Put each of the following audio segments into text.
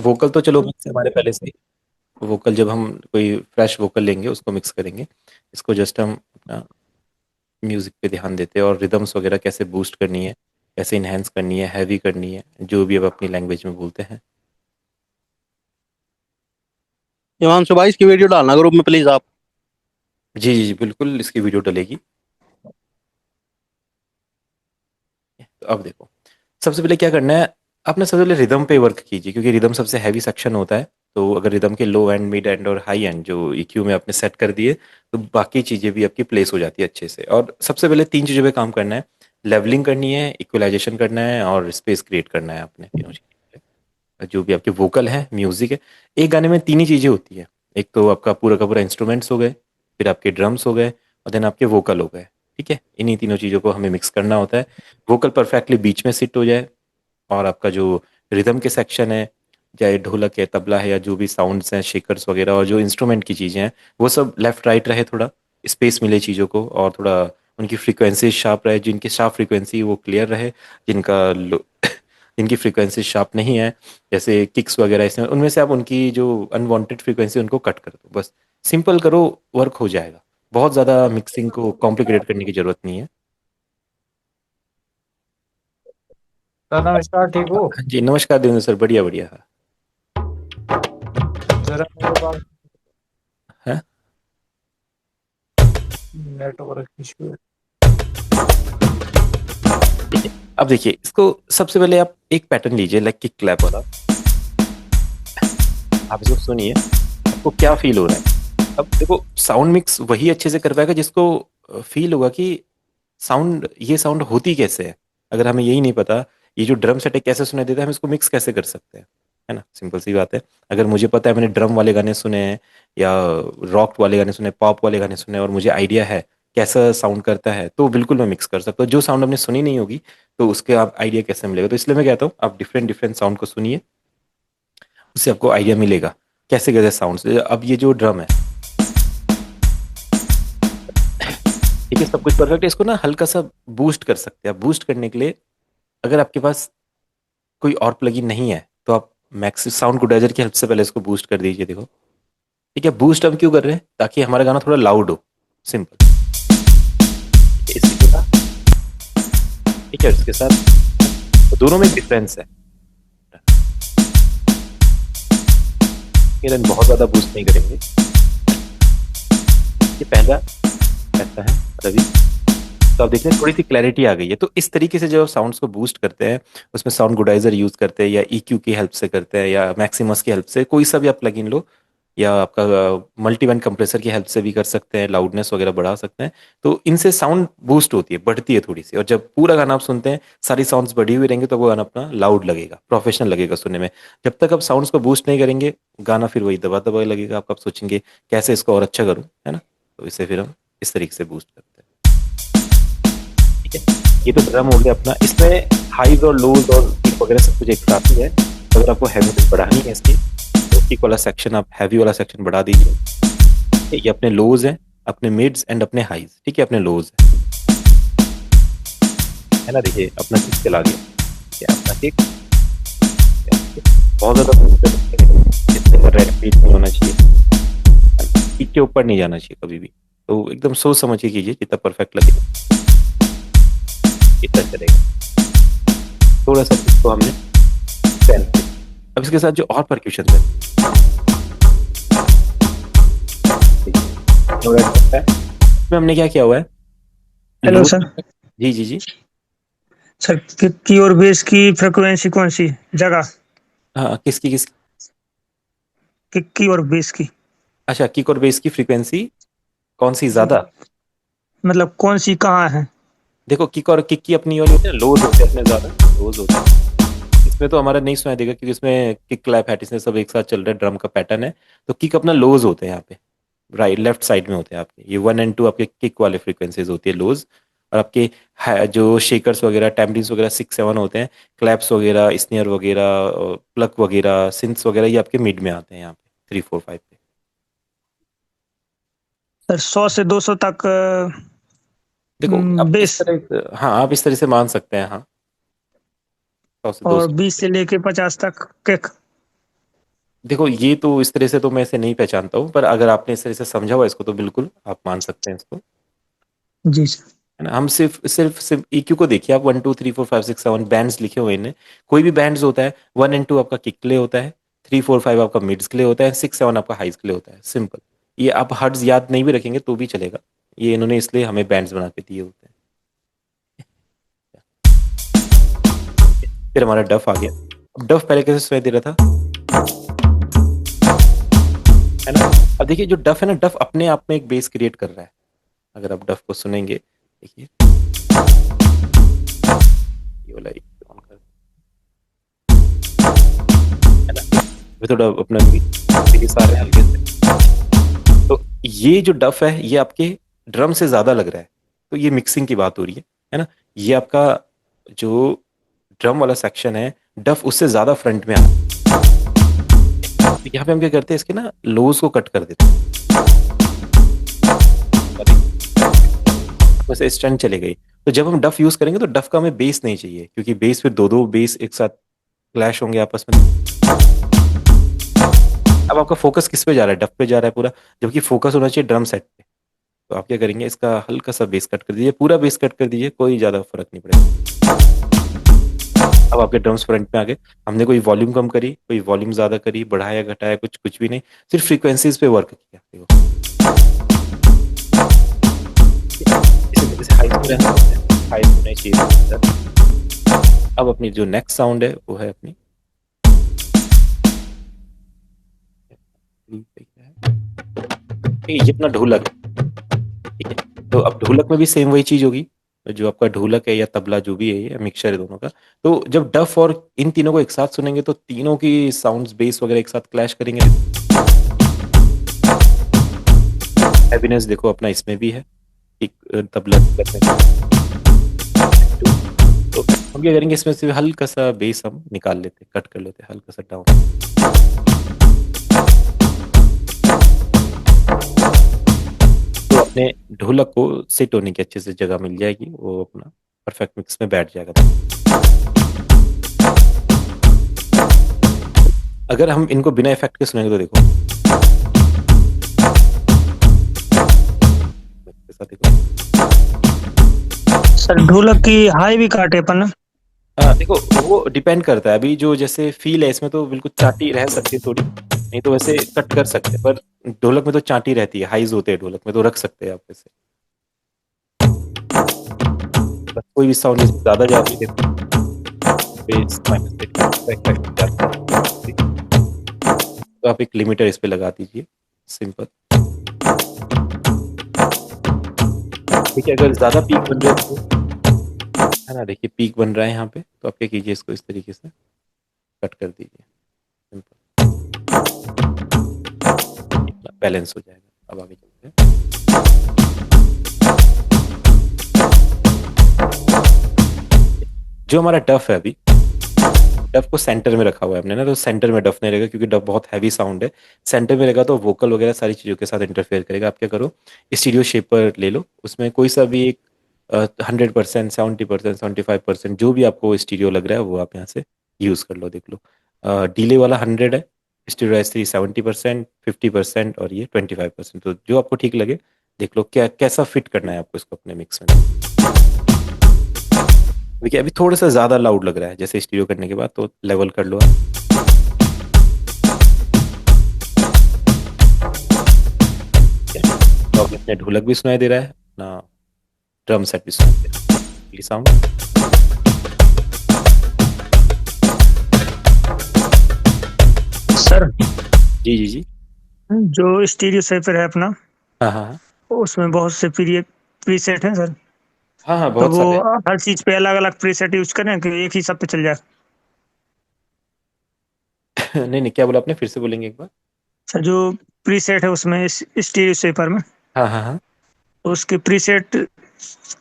Vocal तो चलो mix है हमारे पहले से ही। वोकल जब हम कोई फ्रेश वोकल लेंगे उसको मिक्स करेंगे। इसको जस्ट हम अपना म्यूजिक पे ध्यान देते हैं और रिदम्स वगैरह कैसे बूस्ट करनी है, कैसे इनहेंस करनी है, हैवी करनी है, जो भी अब अपनी लैंग्वेज में बोलते हैं। हिमांशु भाई इसकी वीडियो डालना ग्रुप में प्लीज आप। जी जी जी बिल्कुल, इसकी वीडियो डलेगी। तो अब देखो, सबसे पहले क्या करना है, आपने सबसे पहले रिदम पे वर्क कीजिए, क्योंकि रिदम सबसे हैवी सेक्शन होता है। तो अगर रिदम के लो एंड, मिड एंड और हाई एंड जो EQ में आपने सेट कर दिए, तो बाकी चीज़ें भी आपकी प्लेस हो जाती है अच्छे से। और सबसे पहले 3 चीज़ों पे काम करना है। लेवलिंग करनी है, इक्वलाइजेशन करना है और स्पेस क्रिएट करना है आपने, तीनों चीज़ें। जो भी आपके वोकल है, म्यूजिक है। एक गाने में 3 ही चीज़ें होती है। एक तो आपका पूरा का पूरा इंस्ट्रूमेंट्स हो गए, फिर आपके ड्रम्स हो गए, और देन आपके वोकल हो गए। ठीक है, इन्हीं तीनों चीज़ों को हमें मिक्स करना होता है। वोकल परफेक्टली बीच में सिट हो जाए, और आपका जो रिदम के सेक्शन है, चाहे ढोलक है, तबला है, या जो भी साउंड्स हैं, शेकर्स वगैरह, और जो इंस्ट्रूमेंट की चीज़ें हैं, वो सब लेफ्ट राइट रहे, थोड़ा स्पेस मिले चीज़ों को, और थोड़ा उनकी फ्रीक्वेंसी शार्प रहे। जिनकी शार्प फ्रीक्वेंसी वो क्लियर रहे, जिनका लो जिनकी फ्रीक्वेंसी शार्प नहीं है, जैसे किक्स वगैरह, इसमें उनमें से आप उनकी जो अनवांटेड फ्रीक्वेंसी उनको कट कर दो बस। सिंपल करो, वर्क हो जाएगा। बहुत ज़्यादा मिक्सिंग को कॉम्प्लिकेटेड करने की ज़रूरत नहीं है। सर नमस्कार, ठीक हो? हाँ जी, नमस्कार देवेंद्र सर, बढ़िया बढ़िया। जरा मेरे पास है। नेटवर्क इशू है। ठीक है, अब देखिए इसको, सबसे पहले आप एक पैटर्न लीजिए, लाइक किक क्लैप वाला। आप इसको सुनिए, आपको क्या फील हो रहा है। अब देखो, साउंड मिक्स वही अच्छे से कर पाएगा जिसको फील होगा कि साउंड, ये साउंड होती कैसे है। अगर हमें यही नहीं पता ये जो ड्रम सेट है कैसे सुनाई देता है, हम इसको मिक्स कैसे कर सकते हैं। है ना, सिंपल सी बात है। अगर मुझे पता है, मैंने ड्रम वाले गाने सुने हैं, या रॉक वाले गाने सुने, पॉप वाले गाने सुने, और मुझे आइडिया है कैसा साउंड करता है, तो बिल्कुल मैं मिक्स कर सकता हूँ। जो साउंड हमने सुनी नहीं होगी, तो उसके आप आइडिया कैसे मिलेगा। तो इसलिए मैं कहता हूँ, आप डिफरेंट डिफरेंट साउंड को सुनिए, उससे आपको आइडिया मिलेगा कैसे कैसे साउंड। अब ये जो ड्रम है, ठीक है, सब कुछ परफेक्ट है। इसको ना हल्का सा बूस्ट कर सकते हैं। आप बूस्ट करने के लिए, अगर आपके पास कोई और प्लगइन नहीं है, तो आप मैक्स साउंड कोडाइजर की हेल्प से पहले इसको बूस्ट कर दीजिए। देखो, ठीक है, बूस्ट हम क्यों कर रहे हैं, ताकि हमारा गाना थोड़ा लाउड हो। सिंपल। इसके साथ, ठीक है, इसके साथ तो दोनों में डिफरेंस है। ये बहुत ज्यादा बूस्ट नहीं करेंगे। ये पहला ऐसा है रवि। तो आप देख रहे हैं, थोड़ी सी क्लैरिटी आ गई है। तो इस तरीके से जब आप साउंड्स को बूस्ट करते हैं, उसमें साउंड गुडाइजर यूज करते हैं, या EQ की हेल्प से करते हैं, या मैक्सिमस की हेल्प से, कोई सा भी आप प्लगइन लो, या आपका मल्टीबैंड कंप्रेसर की हेल्प से भी कर सकते हैं, लाउडनेस वगैरह बढ़ा सकते हैं। तो इनसे साउंड बूस्ट होती है, बढ़ती है थोड़ी सी। और जब पूरा गाना आप सुनते हैं, सारी साउंड्स बढ़ी हुई रहेंगे, तो वो गाना अपना लाउड लगेगा, प्रोफेशनल लगेगा सुनने में। जब तक आप साउंड्स को बूस्ट नहीं करेंगे, गाना फिर वही दबा दबा लगेगा। आप कब सोचेंगे कैसे इसको और अच्छा करूं, है ना। तो इसे फिर हम इस तरीके से बूस्ट करते हैं। ठीक है, ये तो ड्रम हो गया अपना। इसमें हाईज और लोज और किक वगैरह सब कुछ एक साथ ही है। तो अगर आपको हैवी बढ़ानी है इसकी, तो किक वाला सेक्शन आप हैवी वाला सेक्शन बढ़ा दीजिए। ये अपने लोज हैं, अपने मिड्स एंड अपने हाईज। ठीक है, अपने लोज है ना। देखिए अपना किक चला गया। ठीक है, अपना किक बहुत ज्यादा इतने रेड बीट नहीं होना चाहिए, किक के ऊपर नहीं जाना चाहिए कभी भी। तो एकदम सोच समझ के कीजिए, जितना परफेक्ट लगे इतना चलेगा। थोड़ा सा इसको हमने पेन। अब इसके साथ जो और परक्यूशन है, इसमें हमने क्या किया हुआ है, हेलो लो। सर। जी जी जी। सर किक की और बेस की फ्रिक्वेंसी कौन सी जगह? हाँ, किसकी किस। किक की और बेस की, अच्छा, किक और बेस की फ्रीक्वेंसी कौन सी ज्यादा। मतलब कौन सी कहाँ है? देखो, किक की अपनी वाली होती है, लोज होते हैं अपने ज्यादा, लोज होते हैं। इसमें तो हमारा नहीं सुनाई देगा, क्योंकि इसमें किक क्लैप हैट इसमें सब एक साथ चल रहा है, ड्रम का पैटर्न है। तो किक अपना लोज होते हैं यहाँ पे, राइट लेफ्ट साइड में होते हैं आपके। ये 1 और 2 आपके किक वाले फ्रीक्वेंसीज होती है, लोज। और आपके जो शेकर्स वगैरह, टैम्बरिन्स वगैरह 6 7 होते हैं। क्लैप्स वगैरह, स्नेयर वगैरह, प्लक वगैरह, सिंथ्स वगैरह, ये आपके मिड में आते हैं यहाँ पे 3 4 5 पे। सर 100 से 200 तक देखो आप इस बेस, तरह से, हाँ आप इस तरह से मान सकते हैं, हाँ। 100 से और 200 20 से लेके 50 तक किक। देखो ये तो इस तरह से तो मैं इसे नहीं पहचानता हूँ, पर अगर आपने इस तरह से समझा हुआ इसको तो बिल्कुल आप मान सकते हैं इसको, जी सर। है ना। हम सिर्फ EQ को देखिए आप, 1 2 3 4 5 6 7 बैंड्स लिखे हुए हैं इन्हें। कोई भी बैंड्स होता है, 1 and 2 आपका किक के लिए होता है, 3 4 5 आपका मिड्स के लिए होता है, 6 7 आपका हाइज के लिए होता है, सिंपल। ये आप हर्ट्ज याद नहीं भी रखेंगे तो भी चलेगा, ये इन्होंने इसलिए हमें बैंड्स बना के दिए होते हैं। फिर हमारा डफ आ गया। अब डफ पहले कैसे सुनाई दे रहा था, है ना। अब देखिए जो डफ है ना, डफ अपने आप में एक बेस क्रिएट कर रहा है। अगर आप डफ को सुनेंगे, देखिए ये वाला ऑन कर, है ना। ये थोड़ा अपना बेस आ रहा है हल्के से, तो ये जो डफ है ये आपके ड्रम से ज्यादा लग रहा है, तो ये मिक्सिंग की बात हो रही है ना। ये आपका जो ड्रम वाला सेक्शन है, डफ उससे ज्यादा फ्रंट में आ रहा है। तो यहाँ पे हम क्या करते हैं, इसके ना लोज को कट कर देते हैं, वैसे स्टंट चले गई। तो जब हम डफ यूज करेंगे तो डफ का हमें बेस नहीं चाहिए, क्योंकि बेस फिर दो दो बेस एक साथ क्लैश होंगे आपस में। अब आपका फोकस किस पे जा रहा है, डफ पे जा रहा है पूरा, जबकि फोकस होना चाहिए ड्रम सेट पे। तो आप क्या करेंगे, इसका हल्का सा बेस कट कर दीजिए, पूरा बेस कट कर दीजिए, कोई ज्यादा फर्क नहीं पड़ेगा। अब आपके ड्रम्स फ्रंट में आ गए। हमने कोई वॉल्यूम कम करी, कोई वॉल्यूम ज्यादा करी, बढ़ाया घटाया, कुछ कुछ भी नहीं, सिर्फ फ्रीक्वेंसीज पे वर्क किया। देखो इसी तरह से हाई पे रहना होता है, हाई होना चाहिए। अब अपनी जो नेक्स्ट साउंड है वो है अपनी, ये अपना ढोलक है, ठीक है। तो अब ढोलक में भी सेम वही चीज होगी, जो आपका ढोलक है या तबला जो भी है, ये मिक्सचर है दोनों का। तो जब डफ और इन तीनों को एक साथ सुनेंगे तो तीनों की साउंड्स बेस वगैरह एक साथ क्लैश करेंगे। हैवीनेस देखो अपना इसमें भी है, एक तबला तो हम क्या करेंगे, इसमें से हल्का सा बेस हम निकाल लेते, कट कर लेते, हल्का सा डाउन। तो अपने ढोलक को सेट होने की अच्छे से जगह मिल जाएगी, वो अपना परफेक्ट मिक्स में बैठ जाएगा। अगर हम इनको बिना इफेक्ट के सुनेंगे तो देखो, देखो सर ढोलक की हाई भी काटे अपन ना। देखो वो डिपेंड करता है, अभी जो जैसे फील है इसमें तो बिल्कुल चाटी रह सकती है थोड़ी, नहीं तो वैसे कट कर सकते हैं, पर ढोलक में तो चाटी रहती है, हाइज होते हैं ढोलक में, तो रख सकते हैं आप वैसे। बस कोई भी साउंड ज्यादा जाती है, देखो बेस माइनस, तो आप एक लिमिटर इस पे लगा दीजिए, सिंपल। ठीक है, अगर ज्यादा पीक बन रहा है तो, है ना, देखिए पीक बन रहा है यहाँ पे, तो आप क्या कीजिए, इसको इस तरीके से कट कर दीजिए, सिंपल, बैलेंस हो जाएगा। अब आगे चलते हैं। जो हमारा डफ है अभी, डफ को सेंटर में रखा हुआ है हमने ना, तो सेंटर में डफ नहीं रहेगा, क्योंकि डफ बहुत हैवी साउंड है। सेंटर में रहेगा तो वोकल वगैरह सारी चीज़ों के साथ इंटरफेयर करेगा। आप क्या करो, स्टीरियो शेपर ले लो, उसमें कोई सा भी एक 100%, 70%, 75%, जो भी आपको स्टीरियो लग रहा है वो आप यहाँ से यूज़ कर लो। देख लो, डीले वाला 100 है, स्टीरियो S3 70%, 50% और ये 25%, तो जो आपको ठीक लगे देख लो, क्या कैसा फिट करना है आपको इसको अपने मिक्स में। देखिए अभी थोड़ा सा ज़्यादा लाउड लग रहा है जैसे स्टीरियो करने के बाद, तो लेवल कर लो आप। तो अपने ढोलक भी सुनाई दे रहा है ना, ड्रम सेट भी सुनाई दे रहा है, साउंड। सर जी जी जी, जो स्टीरियो सेपर है अपना, हाँ हाँ हाँ उसमें बहुत से प्रीसेट हैं सर। हाँ हाँ, तो बहुत वो सारे। हर चीज पे अलग अलग प्रीसेट यूज करें कि एक ही सब पे चल जाए। नहीं नहीं, क्या बोला आपने, फिर से बोलेंगे एक बार। सर जो प्रीसेट है उसमें स्टीरियो सेपर में, हाँ हाँ हाँ तो उसके प्रीसेट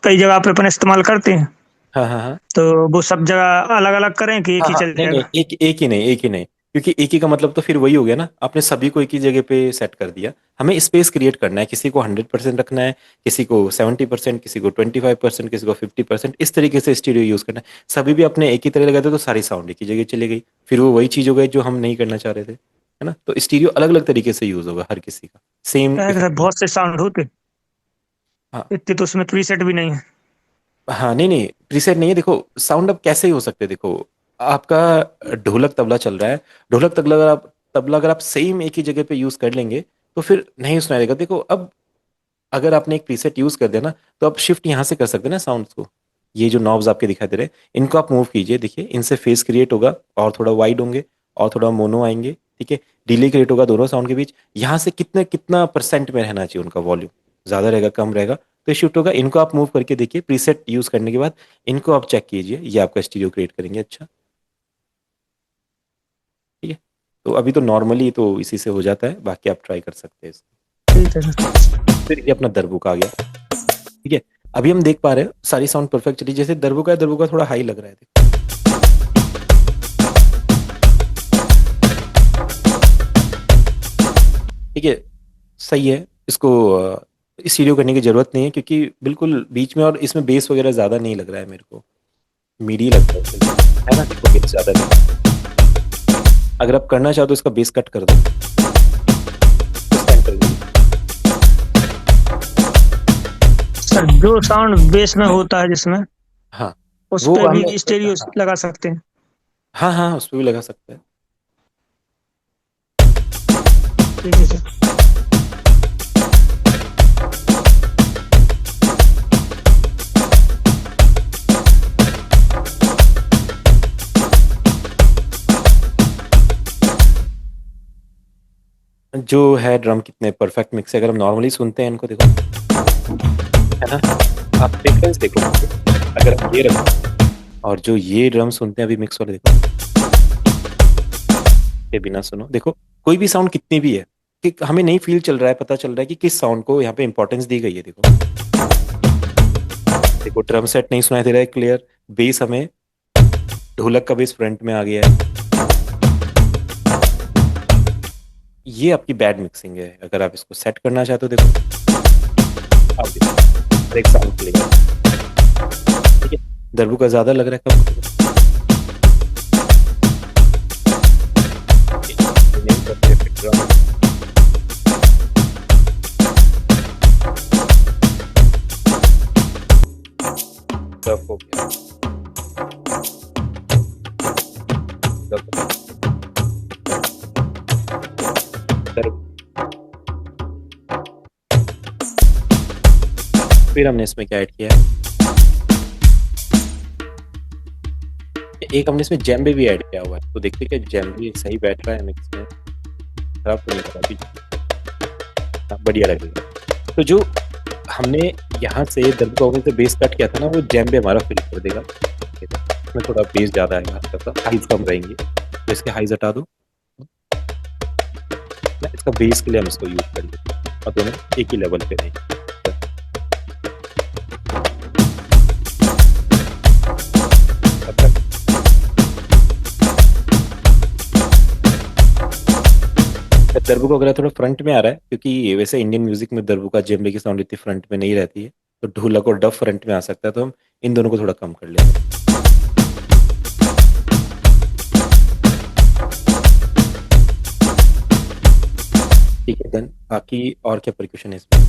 कई जगह पे अपन इस्तेमाल करते हैं, हाँ हाँ हाँ तो वो सब जगह अलग अलग करें कि एक हाँ ही हाँ, चल नहीं नहीं, जाएगा। एक एक ही नहीं, एक ही नहीं, क्योंकि एक ही का मतलब तो फिर वही हो गया ना, आपने सभी को एक ही जगह पे सेट कर दिया। हमें स्पेस क्रिएट करना है, किसी को 100% रखना है, किसी को 70%, किसी को 25%, किसी को 50%, इस तरीके से स्टीरियो यूज करना है। सभी भी अपने एक ही तरह लगाते तो सारी साउंड एक ही जगह चली गई, फिर वो वही चीज हो गई जो हम नहीं करना चाह रहे थे। है ना? तो स्टीरियो अलग-अलग तरीके से यूज़ होगा हर किसी का, सेम क्या है कि इफ़ेक्ट। बहुत से साउंड होते, हाँ। इतने तो उसमें प्रीसेट भी नहीं है। हाँ, नहीं, प्रीसेट नहीं है। देखो साउंड अब कैसे ही हो सकते हैं। देखो, आपका ढोलक तबला चल रहा है, ढोलक तबला अगर आप सेम एक ही जगह पे यूज़ कर लेंगे, तो फिर नहीं सुनाई देगा। देखो अब अगर आपने एक प्रीसेट यूज़ कर दिया ना, तो आप शिफ्ट यहाँ से कर सकते हैं ना साउंड्स को। ये जो नॉब्स आपके दिखाई दे रहे हैं, इनको आप मूव कीजिए। देखिए, इनसे फेस क्रिएट होगा और थोड़ा वाइड होंगे और थोड़ा मोनो आएँगे, ठीक है? डिले क्रिएट होगा दोनों साउंड के बीच। यहाँ से कितना परसेंट में रहना चाहिए उनका वॉल्यूम, ज़्यादा रहेगा, कम रहेगा, तो ये शिफ्ट होगा। इनको आप मूव करके देखिए प्रीसेट यूज़ करने के बाद, इनको आप चेक कीजिए, ये आपका स्टीरियो क्रिएट करेंगे अच्छा, ठीक है? तो अभी तो नॉर्मली तो इसी से हो जाता है, बाकी आप ट्राई कर सकते हैं इसको। ठीक है सर। फिर ये अपना दरबुका आ गया, ठीक है? अभी हम देख पा रहे हैं सारी साउंड परफेक्ट चली। जैसे दरबुका है, दरबुका थोड़ा हाई लग रहा है, देखो। ठीक है, सही है। इसको स्टीरियो करने की ज़रूरत नहीं है, क्योंकि बिल्कुल बीच में, और इसमें बेस वगैरह ज़्यादा नहीं लग रहा है मेरे को, मीडी लगता है इसमें, है ना? देखो बेस ज़्यादा नहीं। अगर आप करना चाहो तो इसका बेस कट कर दो, सेंटर में। सर जो साउंड बेस में होता है जिसमें, हाँ, उस वो पे हमने, भी स्टेरियो हाँ, लगा सकते हैं। हाँ, हाँ, उस पे भी लगा सकते हैं। ठीक है सर। जो है ड्रम कितने परफेक्ट मिक्स है, अगर हम नॉर्मली सुनते हैं इनको, देखो, है ना? आप डिफरेंस देखो, अगर हम ये रखें और जो ये ड्रम सुनते हैं अभी मिक्स वाले, देखो, ये बिना सुनो, देखो कोई भी साउंड कितनी भी है, कि हमें नहीं फील चल रहा है, पता चल रहा है कि किस साउंड को यहाँ पे इंपॉर्टेंस दी गई है। देखो, देखो ड्रम सेट नहीं सुनाई दे रहा है क्लियर, बेस हमें, ढोलक का बेस फ्रंट में आ गया है। ये आपकी बैड मिक्सिंग है। अगर आप इसको सेट करना चाहते हो, देखो, आप देखो एक साउंड प्लेगा, ठीक है? दरबुका ज़्यादा लग रहा है, कम नहीं करते फिर ड्रम। टफ हो गया, टफ। फिर हमने इसमें क्या ऐड किया है, एक हमने इसमें जेम्बे भी ऐड किया हुआ है, तो देखते हैं कि जेम्बे सही बैठ रहा है मिक्स में, खराब तो नहीं कर रहा अभी। हाँ, बढ़िया लगेगा। तो जो हमने यहाँ से दरबुका से बेस कट किया था ना, वो जेम्बे हमारा फिल कर देगा। इसमें थोड़ा बेस ज़्यादा आएगा, हल्का सा हाइज कम रहेंगे, तो इसके हाइज हटा दो ना, इसका बेस के लिए हम इसको यूज कर लेते हैं, और दोनों एक ही लेवल पे रहेंगे। दरबुका वगैरह थोड़ा फ्रंट में आ रहा है, क्योंकि वैसे इंडियन म्यूजिक में दरबुका जेम्बे की साउंड इतनी फ्रंट में नहीं रहती है, तो ढोलक और डफ फ्रंट में आ सकता है, तो हम इन दोनों को थोड़ा कम कर लेते हैं। ठीक है, देन बाकी और क्या परक्यूशन है इसमें?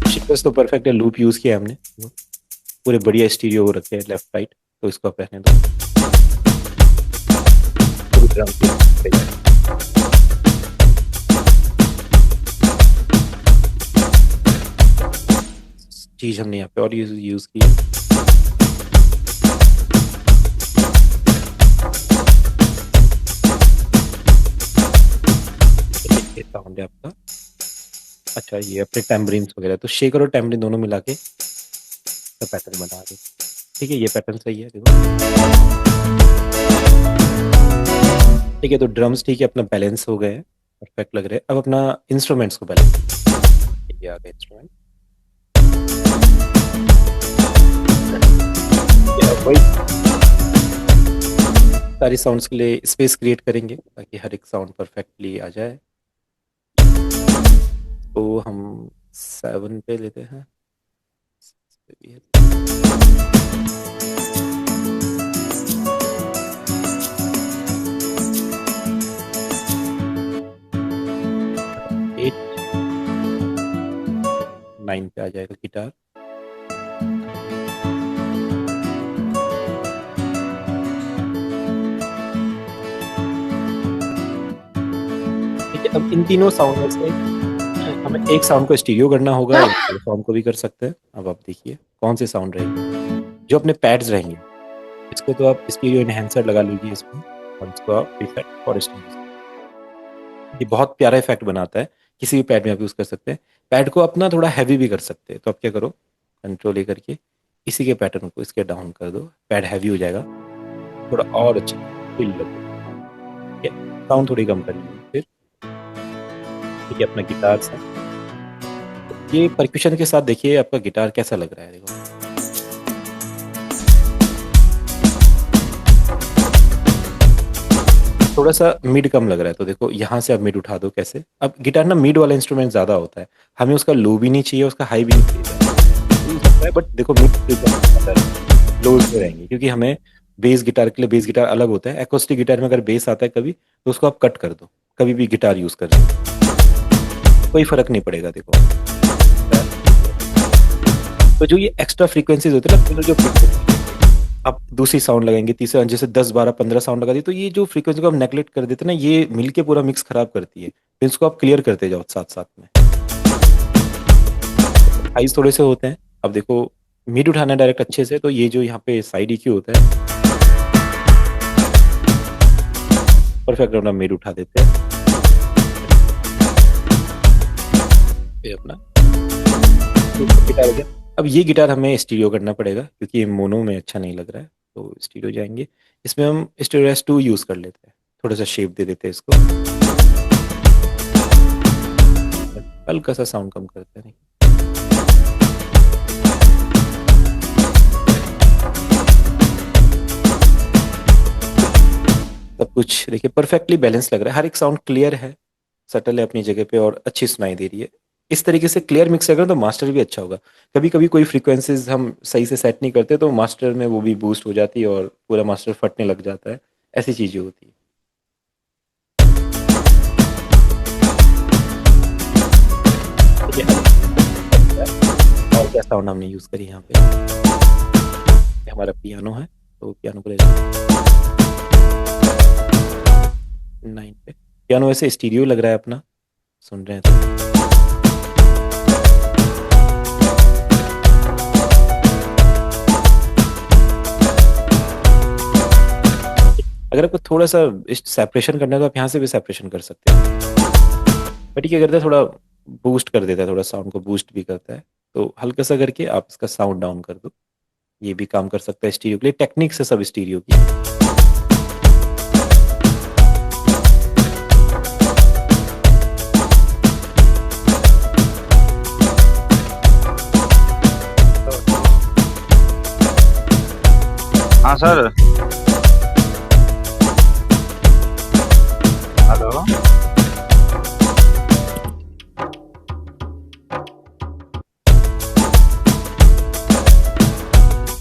शेकर्स तो परफेक्ट है, लूप यूज किया हमने, पूरे बढ़िया स्टीरियो हो रखे हैं लेफ्ट राइट, तो इसको आप रहने दो। पूरी ड्रम की चीज हमने यहाँ पे और यूज की है। ये साउंड है आपका, अच्छा ये अपने टैम्बरिन्स वगैरह, तो शेकर और टैम्बरिन दोनों मिला के पैटर्न बना दे। ठीक है, ये पैटर्न सही है, देखो। ठीक है, तो ड्रम्स ठीक है, अपना बैलेंस हो गए, परफेक्ट लग रहे हैं। अब अपना इंस्ट्रूमेंट्स को बैलेंस, ये आ गए इंस्ट्रूमेंट, वही सारी साउंड्स के लिए स्पेस क्रिएट करेंगे ताकि हर एक साउंड परफेक्टली आ जाए। तो हम 7 पे लेते हैं, 9 पे आ जाएगा गिटार। ठीक है, अब इन तीनों साउंड में से हमें एक साउंड को स्टीरियो करना होगा, एक साउंड को भी कर सकते हैं। अब आप देखिए कौन से साउंड रहेंगे जो अपने पैड्स रहेंगे। इसको तो आप स्टीरियो इनहेंसर लगा लीजिए इसमें, और इसको आप इफेक्ट फॉर स्टीरियो, ये बहुत प्यारा इफेक्ट बनाता है, किसी भी पैड में आप यूज़ कर सकते हैं। पैड को अपना थोड़ा हैवी भी कर सकते हैं, तो आप क्या करो, कंट्रोल ए करके इसी के पैटर्न को इसके डाउन कर दो, पैड हैवी हो जाएगा, थोड़ा और अच्छा फील लगेगा। ठीक है, साउंड थोड़ी कम कर लीजिए फिर। ठीक है, अपना गिटार सा ये परक्यूशन के साथ देखिए आपका गिटार कैसा लग रहा है। देखो थोड़ा सा मिड कम लग रहा है, तो देखो यहाँ से आप मिड उठा दो कैसे। अब गिटार ना मिड वाला इंस्ट्रूमेंट ज़्यादा होता है, हमें उसका लो भी नहीं चाहिए, उसका हाई भी नहीं चाहिए, बट देखो मिड लोज पे रहेंगे, क्योंकि हमें बेस गिटार के लिए बेस गिटार अलग होता है। एक्रोस्टिक गिटार में अगर बेस आता है कभी, तो उसको आप कट कर दो, कभी भी गिटार यूज़ कर लो, कोई फर्क नहीं पड़ेगा। देखो तो जो ये एक्स्ट्रा फ्रीक्वेंसीज होते हैं ना, जो आप दूसरी साउंड लगाएंगे, तीसरा, जैसे 10 12 15 साउंड लगा दी, तो ये जो फ्रीक्वेंसी को आप नेगलेक्ट कर देते हैं ना, ये मिलके पूरा मिक्स खराब करती है। तो इसको आप क्लियर करते जाओ साथ साथ में। हाइज थोड़े से होते हैं, अब देखो मिड उठाना है डायरेक्ट अच्छे से, तो ये जो यहाँ पे साइड EQ होता है, परफेक्ट अपना मिड उठा देते हैं। ये अपना गिटार हो गया। अब ये गिटार हमें स्टीरियो करना पड़ेगा, क्योंकि ये मोनो में अच्छा नहीं लग रहा है, तो स्टीरियो जाएंगे। इसमें हम स्टीरियो S2 यूज़ कर लेते हैं, थोड़ा सा शेप दे देते हैं इसको, हल्का सा साउंड कम करते हैं। सब कुछ देखिए परफेक्टली बैलेंस लग रहा है, हर एक साउंड क्लियर है, सटल है अपनी जगह पे और अच्छी सुनाई दे रही है। इस तरीके से क्लियर मिक्स अगर तो मास्टर भी अच्छा होगा। कभी कभी कोई फ्रीक्वेंसीज हम सही से सेट नहीं करते, तो मास्टर में वो भी बूस्ट हो जाती है और पूरा मास्टर फटने लग जाता है, ऐसी चीज़ें होती है। और क्या साउंड हमने यूज़ करी यहाँ पे, हमारा पियानो है, तो पियानो को ले 9 पे। पियानो वैसे स्टीरियो लग रहा है अपना, सुन रहे हैं तो। अगर आपको थोड़ा सा सेपरेशन करना है, तो आप यहाँ से भी सेपरेशन कर सकते हैं, बट ये क्या करता है, थोड़ा बूस्ट कर देता है, थोड़ा साउंड को बूस्ट भी करता है। तो हल्का सा करके आप इसका साउंड डाउन कर दो, ये भी काम कर सकता है स्टीरियो के लिए। टेक्निक से सब स्टीरियो की। हाँ सर, हेलो।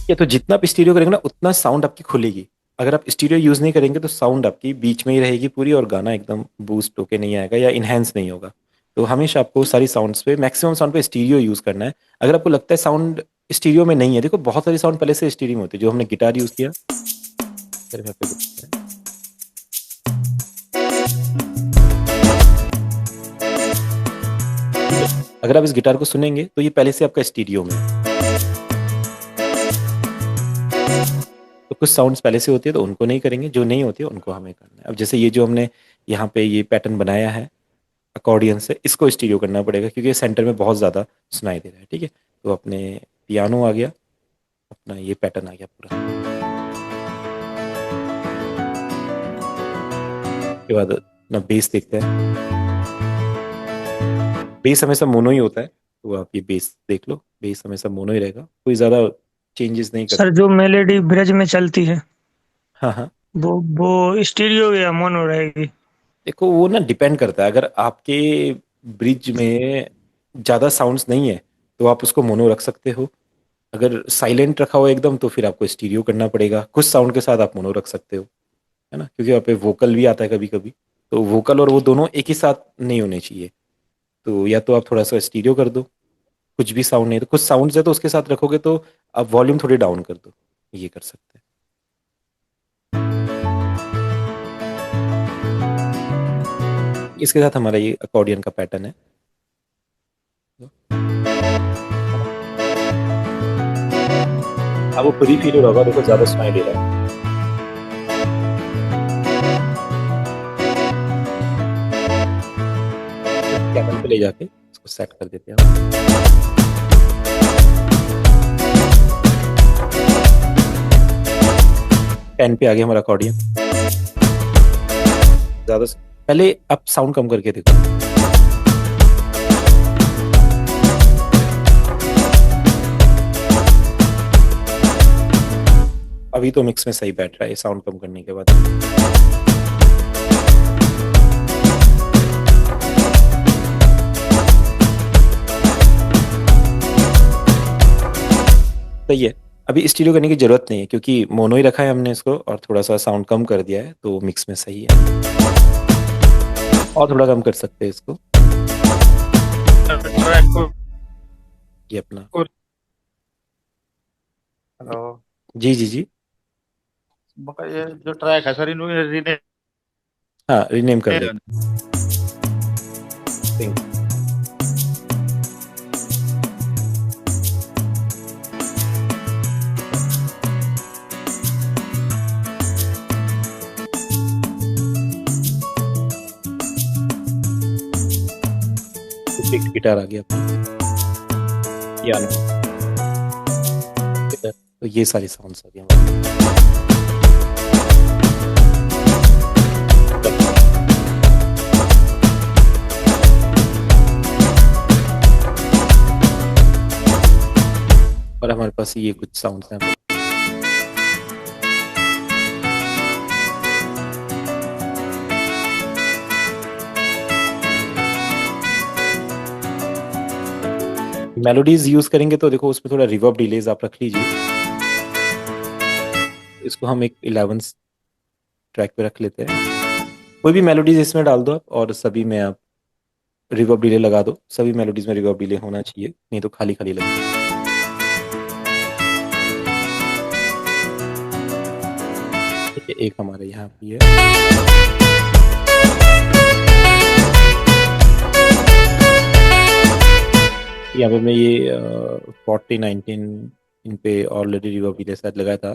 ये तो जितना आप स्टीरियो करेंगे ना, उतना साउंड आपकी खुलेगी। अगर आप स्टीरियो यूज़ नहीं करेंगे, तो साउंड आपकी बीच में ही रहेगी पूरी, और गाना एकदम बूस्ट होके नहीं आएगा या इन्हेंस नहीं होगा। तो हमेशा आपको सारी साउंड्स पे, मैक्सिमम साउंड पे स्टीरियो यूज़ करना है। अगर आपको लगता है साउंड स्टीरियो में नहीं है, देखो बहुत सारी साउंड पहले से स्टीरियो में होती है। जो हमने गिटार यूज़ किया, सिर्फ यहाँ पे देखते हैं। अगर आप इस गिटार को सुनेंगे, तो ये पहले से आपका स्टीरियो में है। तो कुछ साउंड्स पहले से होती है, तो उनको नहीं करेंगे, जो नहीं होती है उनको हमें करना है। अब जैसे ये जो हमने यहाँ पे ये पैटर्न बनाया है अकॉर्डियन से, इसको स्टीरियो करना पड़ेगा, क्योंकि सेंटर में बहुत ज़्यादा सुनाई दे रहा है। ठीक है, तो अपने पियानो आ गया, अपना ये पैटर्न आ गया पूरा। उसके बाद अपना बेस देखते हैं। बेस हमेशा मोनो ही होता है, तो आप ये बेस देख लो, बेस हमेशा मोनो ही रहेगा, कोई ज़्यादा चेंजेस नहीं कर। सर जो मेलेडी ब्रिज में चलती है, हाँ हाँ, वो स्टीरियो या मोनो रहेगी? देखो वो ना डिपेंड करता है। अगर आपके ब्रिज में ज़्यादा साउंड्स नहीं है, तो आप उसको मोनो रख सकते हो। अगर साइलेंट रखा हो एकदम, तो फिर आपको स्टीरियो करना पड़ेगा। कुछ साउंड के साथ आप मोनो रख सकते हो, है ना, क्योंकि वहाँ पे वोकल भी आता है कभी कभी, तो वोकल और वो दोनों एक ही साथ नहीं होने चाहिए। तो या तो आप थोड़ा सा स्टीरियो कर दो, कुछ भी साउंड नहीं, तो कुछ साउंड्स है तो उसके साथ रखोगे तो आप वॉल्यूम थोड़ी डाउन कर दो, ये कर सकते हैं। इसके साथ हमारा ये अकॉर्डियन का पैटर्न है। अब वो खुद ही फील हो रहा होगा, देखो ज्यादा सुनाई दे रहा है। कैमरे पे ले जाके इसको सेट कर देते हैं। टेन पे आ गया हमारा अकॉर्डियन। ज्यादा पहले आप साउंड कम करके देखो। अभी तो मिक्स में सही बैठ रहा है साउंड कम करने के बाद। सही है। अभी स्टीरियो करने की जरूरत नहीं है क्योंकि मोनो ही रखा है हमने इसको और थोड़ा सा साउंड कम कर दिया है, तो मिक्स में सही है। और थोड़ा कम कर सकते हैं इसको, ये अपना। हेलो जी जी जी, ये जो ट्रैक है सर इन्होंने हाँ रीनेम कर दो। गिटार आ गया, पियानो, तो ये सारी साउंड्स आ गया। और हमारे पास ये कुछ साउंड्स हैं। मेलोडीज यूज करेंगे तो देखो उसमें थोड़ा रिवर्ब डिलेज आप रख लीजिए। इसको हम एक 11th ट्रैक पे रख लेते हैं। कोई भी मेलोडीज इसमें डाल दो आप और सभी में आप रिवर्ब डिले लगा दो। सभी मेलोडीज में रिवर्ब डिले होना चाहिए, नहीं तो खाली खाली लगेगा। एक हमारे यहाँ भी है। यहाँ पे मैं ये 4019 इन पे ऑलरेडी रिवर्ब डिले शायद लगाया था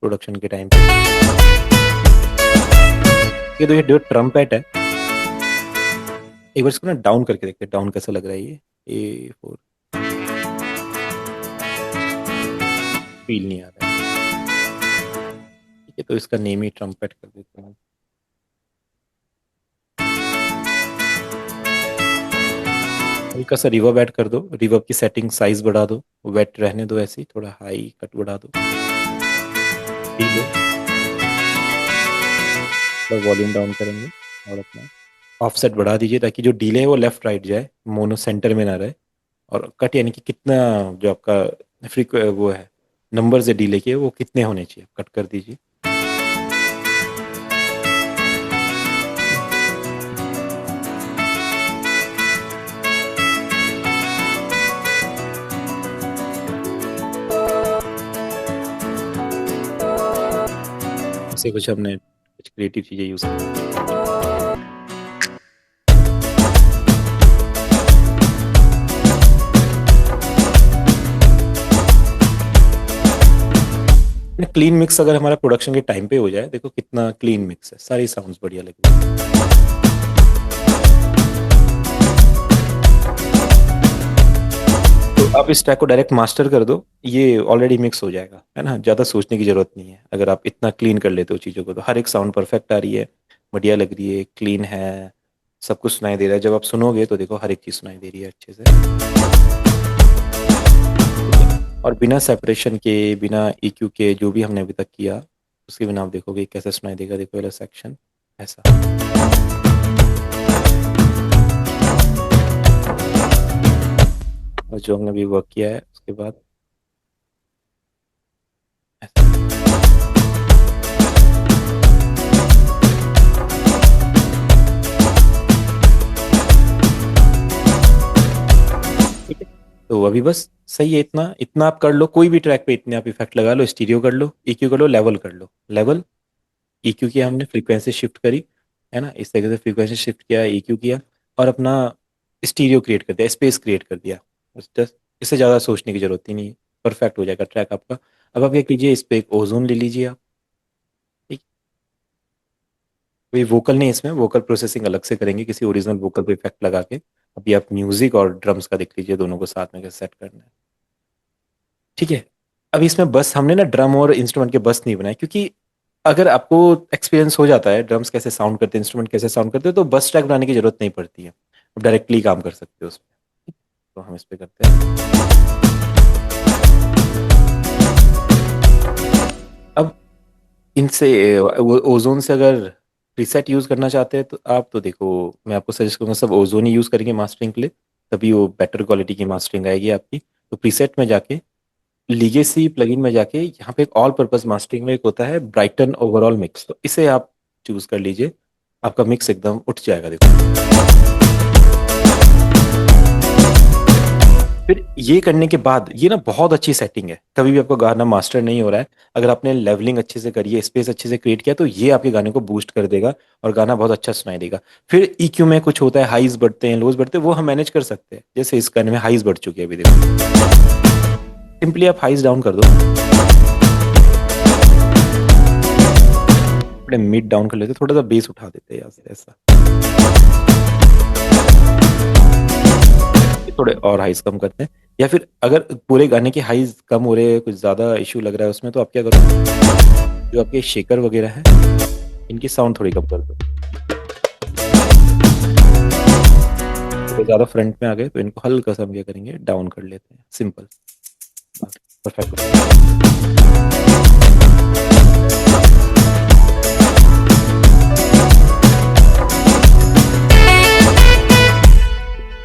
प्रोडक्शन के टाइम पे। ये तो ये जो ट्रम्पेट है, एक बार इसको ना डाउन करके देखते हैं डाउन कैसा लग रहा है। ये A4 फील नहीं आ रहा है। ठीक है, तो इसका नेम ही ट्रम्पेट कर देते हैं। हल्का सा रिवर्ब ऐड कर दो, रिवर्ब की सेटिंग साइज बढ़ा दो, वेट रहने दो ऐसे ही, थोड़ा हाई कट बढ़ा दो, वॉल्यूम डाउन करेंगे और अपना ऑफसेट बढ़ा दीजिए ताकि जो डिले है वो लेफ्ट राइट जाए, मोनो सेंटर में ना रहे। और कट यानी कि कितना जो आपका वो है नंबर से डिले के वो कितने होने चाहिए कट कर दीजिए। ऐसे कुछ हमने कुछ क्रिएटिव चीजें यूज की। क्लीन मिक्स अगर हमारा प्रोडक्शन के टाइम पे हो जाए, देखो कितना क्लीन मिक्स है, सारी साउंड्स बढ़िया लग रही है। तो आप इस ट्रैक को डायरेक्ट मास्टर कर दो, ये ऑलरेडी मिक्स हो जाएगा, है ना। ज़्यादा सोचने की जरूरत नहीं है। अगर आप इतना क्लीन कर लेते हो चीज़ों को तो हर एक साउंड परफेक्ट आ रही है, बढ़िया लग रही है, क्लीन है, सब कुछ सुनाई दे रहा है। जब आप सुनोगे तो देखो हर एक चीज़ सुनाई दे रही है अच्छे से। और बिना सेपरेशन के, बिना EQ के, जो भी हमने अभी तक किया उसके बिना आप देखोगे कैसे सुनाई देगा। देखो वाला सेक्शन ऐसा, और जो हमने अभी वर्क किया है उसके बाद ऐसा। ठीक है, तो अभी बस सही है, इतना इतना आप कर लो, कोई भी ट्रैक पे इतने आप इफेक्ट लगा लो, स्टीरियो कर लो, EQ कर लो, लेवल कर लो, लेवल EQ किया हमने, फ्रीक्वेंसी शिफ्ट करी, है ना, इस तरीके से फ्रीक्वेंसी शिफ्ट किया, EQ किया, और अपना स्टीरियो क्रिएट कर दिया, स्पेस क्रिएट कर दिया, बस जस्ट इससे ज़्यादा सोचने की जरूरत ही नहीं है, परफेक्ट हो जाएगा ट्रैक आपका। अब आप क्या कीजिए, इस पे एक ओजोन ले लीजिए आप, ठीक। कोई वोकल नहीं, इसमें वोकल प्रोसेसिंग अलग से करेंगे किसी ओरिजिनल वोकल पे इफेक्ट लगा के। अभी आप म्यूजिक और ड्रम्स का देख लीजिए, दोनों को साथ में कैसे सेट करना है, ठीक है। अभी इसमें बस हमने ना ड्रम और इंस्ट्रूमेंट के बस नहीं बनाए, क्योंकि अगर आपको एक्सपीरियंस हो जाता है ड्रम्स कैसे साउंड करते हैं, इंस्ट्रूमेंट कैसे साउंड करते हैं, तो बस ट्रैक बनाने की जरूरत नहीं पड़ती है, आप डायरेक्टली काम कर सकते हो उसमें। तो हम इस पे करते हैं। अब इनसे ओजोन से अगर प्रीसेट यूज करना चाहते हैं तो आप, तो देखो मैं आपको सजेस्ट करूंगा सब ओजोन ही यूज करेंगे मास्टरिंग के लिए, तभी वो बेटर क्वालिटी की मास्टरिंग आएगी आपकी। तो प्रीसेट में जाके, लीगेसी प्लगइन में जाके, यहाँ पे एक ऑल पर्पस मास्टरिंग में एक होता है ब्राइटन ओवरऑल मिक्स, तो इसे आप चूज कर लीजिए, आपका मिक्स एकदम उठ जाएगा, देखो। फिर ये करने के बाद, ये ना बहुत अच्छी सेटिंग है, कभी भी आपका गाना मास्टर नहीं हो रहा है, अगर आपने लेवलिंग अच्छे से करी है, स्पेस अच्छे से क्रिएट किया, तो ये आपके गाने को बूस्ट कर देगा और गाना बहुत अच्छा सुनाई देगा। फिर EQ में कुछ होता है, हाइज बढ़ते हैं, लोज बढ़ते हैं, वो हम मैनेज कर सकते हैं, जैसे इस गाने में हाइज बढ़ चुकी है, अभी देखो, सिंपली आप हाइज डाउन कर दो, थोड़े मिड डाउन कर लेते, थोड़ा सा बेस उठा देते हैं यहाँ से, ऐसा, थोड़े और हाइज कम करते हैं। या फिर अगर पूरे गाने के हाइज कम हो रहे हैं, कुछ ज्यादा इशू लग रहा है उसमें, तो आप क्या करो, जो आपके शेकर वगैरह है, इनकी साउंड थोड़ी कम कर दो, तो ज्यादा फ्रंट में आ गए, तो इनको हल्का सा हम क्या करेंगे, डाउन कर लेते हैं, सिंपल, परफेक्ट।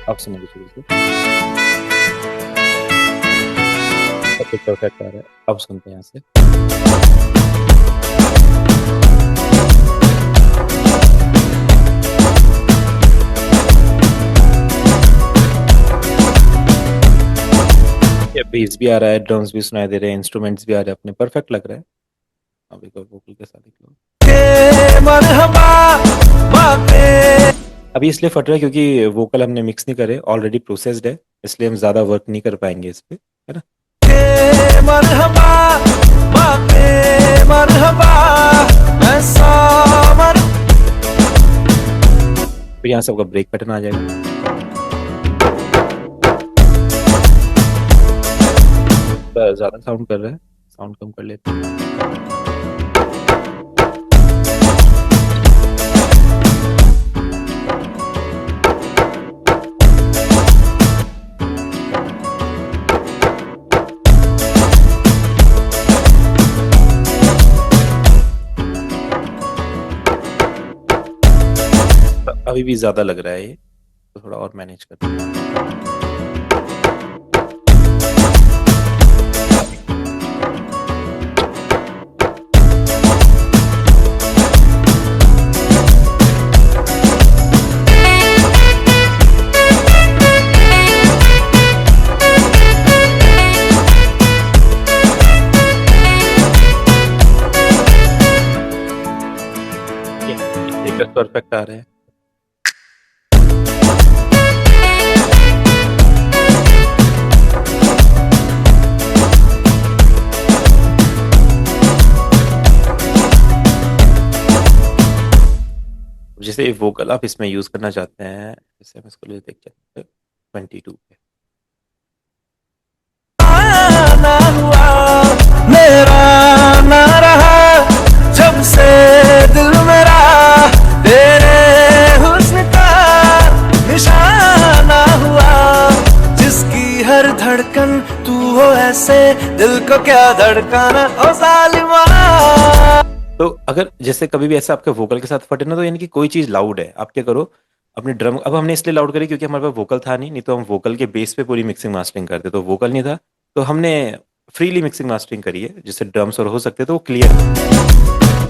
आप सुनिए शुरू से, परफेक्ट आ रहा है, अब सुनते हैं यहाँ से। बेस भी आ रहा है, ड्रम्स भी सुनाई दे रहे हैं, इंस्ट्रूमेंट्स भी आ रहे हैं अपने, परफेक्ट लग रहा है। अब एक और वोकल के साथ देख लो। अभी इसलिए फट रहा है क्योंकि वोकल हमने मिक्स नहीं करे, ऑलरेडी प्रोसेस्ड है, इसलिए हम ज्यादा वर्क नहीं कर पाएंगे इस पे, है ना। फिर यहाँ से आपका ब्रेक पैटर्न आ जाएगा, ज्यादा साउंड कर रहा है, साउंड कम कर लेते हैं। अभी भी ज्यादा लग रहा है ये, तो थोड़ा और मैनेज करते हैं। परफेक्ट आ रहे हैं। जैसे वोकल आप इसमें यूज करना चाहते हैं, जैसे हम इसको ले देखते हैं 22 पे, ना हुआ मेरा ना रहा जब से दिल मेरा तेरे हुस्न का निशाना हुआ, जिसकी हर धड़कन तू हो ऐसे दिल को क्या धड़काना ओ जालिमा। तो अगर जैसे कभी भी ऐसा आपके वोकल के साथ फटे ना, तो यानी कि कोई चीज लाउड है, आप क्या करो, अपने ड्रम, अब हमने इसलिए लाउड करी क्योंकि हमारे पास वोकल था नहीं तो हम वोकल के बेस पे पूरी मिक्सिंग मास्टरिंग करते, तो वोकल नहीं था, तो हमने फ्रीली मिक्सिंग मास्टरिंग करी है, जिससे ड्रम्स और हो सकते तो वो क्लियर।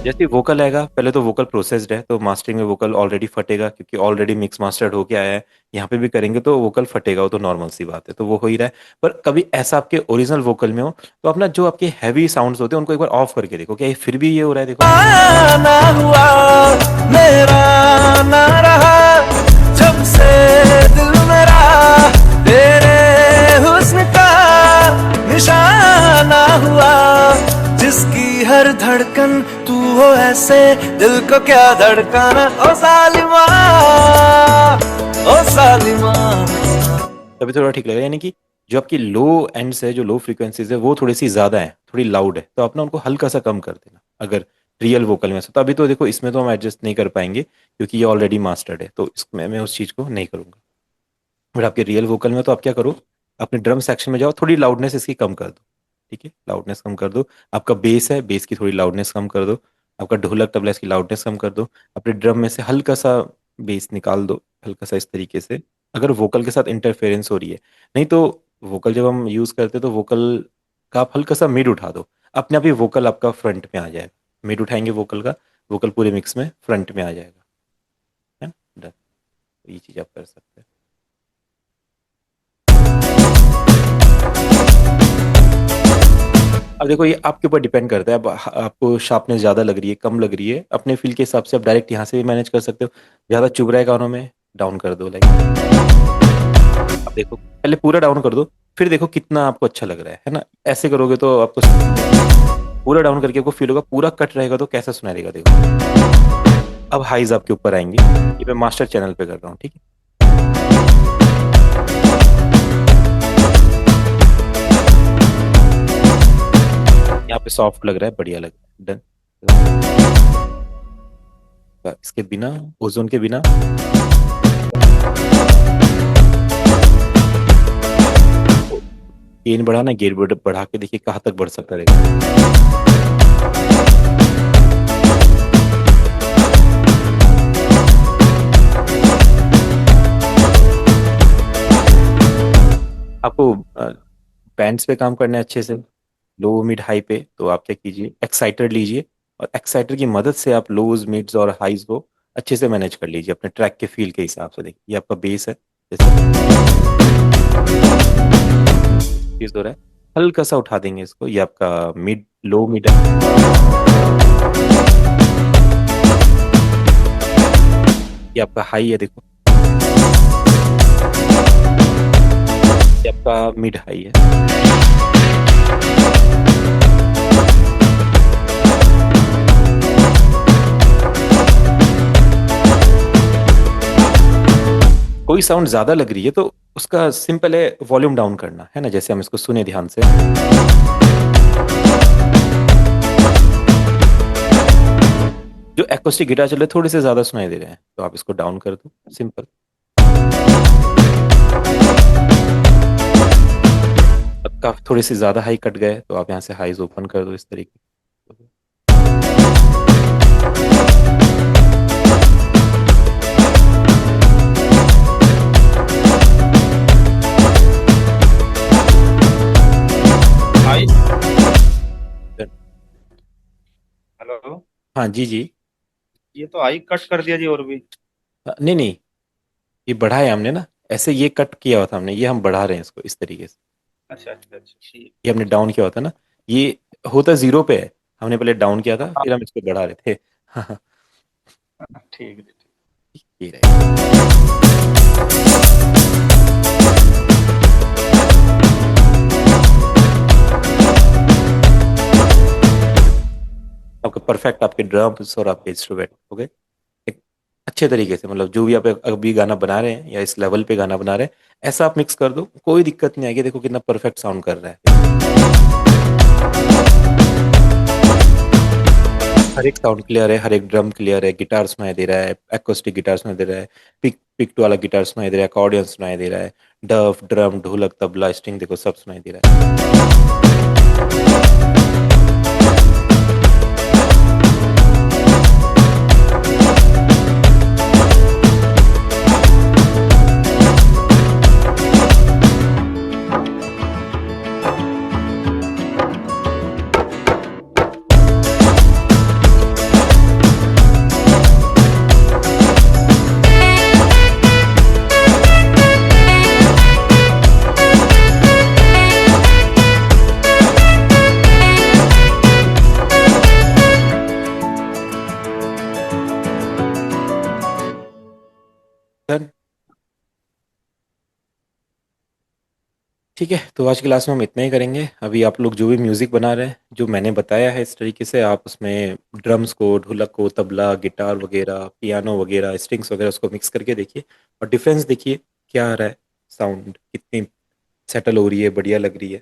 जैसे वोकल आएगा, पहले तो वोकल प्रोसेस्ड है, तो मास्टरिंग में वोकल ऑलरेडी फटेगा क्योंकि ऑलरेडी मिक्स मास्टर्ड होके आया है। यहाँ पे भी करेंगे तो वोकल फटेगा, वो तो नॉर्मल सी बात है, तो वो हो ही रहा है। पर कभी ऐसा आपके ओरिजिनल वोकल में हो तो अपना जो आपके हैवी साउंड्स होते हैं उनको एक बार ऑफ करके देखो, क्या ये फिर भी ये हो रहा है, देखो। ना हुआ मेरा ना रहा जब से दिल मेरा तेरे हुस्न का निशाना हुआ, जिसकी हर धड़कन तू हो ऐसे दिल को क्या धड़काना, ओ सालिमा ओ सालिमा। तभी थोड़ा ठीक लगेगा। यानी कि जो आपकी लो एंड्स है, जो लो फ्रीक्वेंसीज है, वो थोड़ी सी ज़्यादा है, थोड़ी लाउड है, तो आप ना उनको हल्का सा कम कर देना अगर रियल वोकल में से। तो अभी तो देखो इसमें तो हम एडजस्ट नहीं कर पाएंगे क्योंकि ये ऑलरेडी मास्टर्ड है, तो इसमें मैं उस चीज़ को नहीं करूँगा। बट आपके रियल वोकल में तो आप क्या करो, अपने ड्रम सेक्शन में जाओ, थोड़ी लाउडनेस इसकी कम कर दो, ठीक है, लाउडनेस कम कर दो। आपका बेस है, बेस की थोड़ी लाउडनेस कम कर दो। आपका ढोलक तबला, इसकी लाउडनेस कम कर दो। अपने ड्रम में से हल्का सा बेस निकाल दो, हल्का सा, इस तरीके से, अगर वोकल के साथ इंटरफेरेंस हो रही है। नहीं तो वोकल जब हम यूज़ करते हैं तो वोकल का आप हल्का सा मिड उठा दो, अपने आप ही वोकल आपका फ्रंट में आ जाएगा। मिड उठाएंगे वोकल का, वोकल पूरे मिक्स में फ्रंट में आ जाएगा, है ना, डन। तो ये चीज़ आप कर सकते हैं। अब देखो ये आपके ऊपर डिपेंड करता है। अब आपको शार्पनेस ज़्यादा लग रही है, कम लग रही है, अपने फील के हिसाब से आप डायरेक्ट यहाँ से भी मैनेज कर सकते हो। ज़्यादा चुभ रहा है कानों में, डाउन कर दो, लाइक। अब देखो पहले पूरा डाउन कर दो, फिर देखो कितना आपको अच्छा लग रहा है ना। ऐसे करोगे तो आपको पूरा डाउन करके आपको फील होगा, पूरा कट रहेगा तो कैसा सुनाई देगा, देखो। अब हाइज आपके ऊपर आएंगे, ये मैं मास्टर चैनल पे कर रहा हूँ, ठीक है। यहाँ पे सॉफ्ट लग रहा है, बढ़िया लग रहा है, डन। इसके बिना, ओजोन के बिना, गेन बढ़ाना, गेन बढ़ा के देखिए कहाँ तक बढ़ सकता है। आपको बैंड्स पे काम करना है अच्छे से, लो मिड हाई पे, तो आप क्या कीजिए, एक्साइटर लीजिए, और एक्साइटर की मदद से आप लोज मिड्स और हाइज को अच्छे से मैनेज कर लीजिए अपने ट्रैक के फील के हिसाब से। देखिए ये आपका बेस है, चीज हो रहा है, हल्का सा उठा देंगे इसको, ये आपका मिड, लो मिड है, ये आपका हाई है, देखो ये आपका मिड हाई है। कोई साउंड ज्यादा लग रही है तो उसका सिंपल है वॉल्यूम डाउन करना, है ना। जैसे हम इसको सुने ध्यान से, जो एक्रोस्टिक गिटार चल रहे थोड़े से ज्यादा सुनाई दे रहे हैं, तो आप इसको डाउन कर दो, सिंपल। काफी थोड़े से ज्यादा हाई कट गए तो आप यहाँ से हाईज ओपन कर दो, इस तरीके। हेलो, हाँ जी जी। ये तो आई कट कर दिया जी, और भी। नहीं नहीं, ये बढ़ाया हमने ना, ऐसे ये कट किया हुआ था हमने, ये हम बढ़ा रहे हैं इसको इस तरीके से। अच्छा अच्छा अच्छा, ठीक। ये हमने डाउन किया होता ना, ये होता जीरो पे है, हमने पहले डाउन किया था, फिर हम इसको बढ़ा रहे थे। हाँ, ठीक है, ठीक। ये रहे। आपका परफेक्ट, आपके ड्रम्स और आपके इंस्ट्रूमेंट हो गए एक अच्छे तरीके से। मतलब जो भी आप अभी गाना बना रहे हैं या इस लेवल पे गाना बना रहे हैं, ऐसा आप मिक्स कर दो, कोई दिक्कत नहीं आएगी। देखो कितना परफेक्ट साउंड कर रहा है, हर एक साउंड क्लियर है, हर एक ड्रम क्लियर है, गिटार सुनाई दे रहा है, एक्रोस्टिक गिटार सुनाई दे रहा है, पिक वाला गिटार सुनाई दे रहा है, अकॉर्डियन सुनाई दे रहा है, डफ, ड्रम, ढोलक, तबला, स्ट्रिंग, देखो सब सुनाई दे रहा है। डन। ठीक है, तो आज की क्लास में हम इतना ही करेंगे। अभी आप लोग जो भी म्यूज़िक बना रहे हैं, जो मैंने बताया है इस तरीके से आप उसमें ड्रम्स को, ढोलक को, तबला, गिटार वगैरह, पियानो वगैरह, स्ट्रिंग्स वगैरह उसको मिक्स करके देखिए और डिफरेंस देखिए क्या आ रहा है, साउंड कितनी सेटल हो रही है, बढ़िया लग रही है।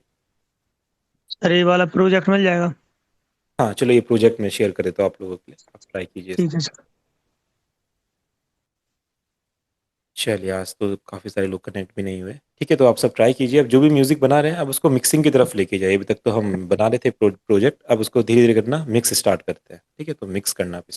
सर ये वाला प्रोजेक्ट मिल जाएगा? हाँ चलो, ये प्रोजेक्ट में शेयर करें तो आप लोगों के लिए, आप ट्राई कीजिए ठीक इसको। है सर। चलिए, आज तो काफ़ी सारे लोग कनेक्ट भी नहीं हुए। ठीक है, तो आप सब ट्राई कीजिए। अब जो भी म्यूज़िक बना रहे हैं अब उसको मिक्सिंग की तरफ लेके जाइए। अभी तक तो हम बना रहे थे प्रोजेक्ट, अब उसको धीरे धीरे करना मिक्स स्टार्ट करते हैं। ठीक है, तो मिक्स करना आप इसको।